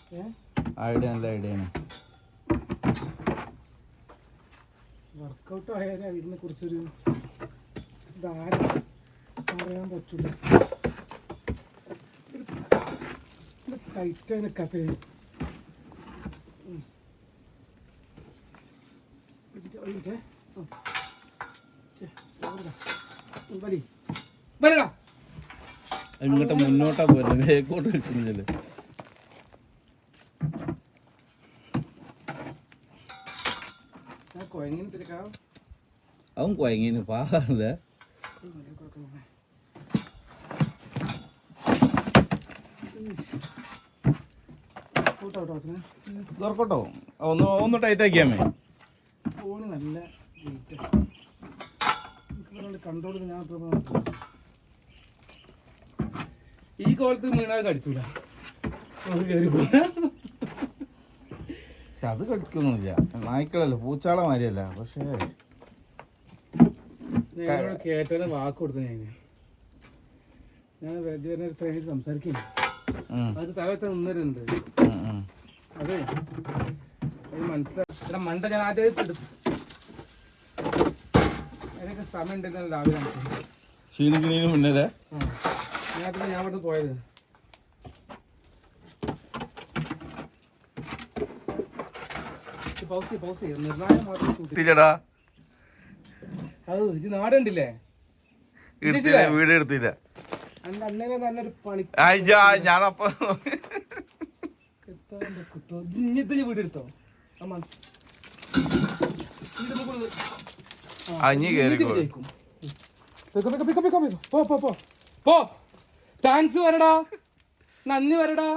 Idea നല്ല idea ആണ്. Workout ആയാലും ഇതിനെ കുറിച്ചൊരു ധാരണ പറയാൻ പറ്റില്ല. ടൈറ്റായി നിൽക്കാത്ത ഇങ്ങോട്ട് മുന്നോട്ടാ പോരുന്നത്, ബേക്കോട്ട് വെച്ചില്ലേ. അവൻ കുഴങ്ങിന് പാകല്ലേ. തുറക്കട്ടോ, ഒന്ന് ടൈറ്റ് ആക്കിയാമേ. ഫോണ് നല്ല കൺട്രോൾ. ഞാൻ ഈ കോലത്ത് വീണാൽ കടിച്ചൂല. പക്ഷെ അത് കടിക്കൊന്നുമില്ല, നായ്ക്കളല്ല, പൂച്ചാള മാതിരിയല്ല. പക്ഷേ കേട്ടത് വാക്ക് കൊടുത്തു. ഞാൻ വെജിറ്റേറിയൻ സംസാരിക്കുന്നു. അത് തല വെച്ചാൽ നിന്നരുന്നുണ്ട്. അതെ മനസ്സിലായി. മണ്ട ഞാൻ ആദ്യം അതിനൊക്കെ സമയം ഉണ്ടെന്ന് രാവിലെ ക്ഷീണിക്കണീന് മുന്നേ ഞാൻ അവിടെ പോയത്. നാടുണ്ടില്ലേ വീട് എടുത്തില്ല. അന്നേരം നല്ലൊരു പണി ഞാനപ്പോ വീട് എടുത്തോ. താങ്ക്സ് വരടാ, നന്ദി വരടാ.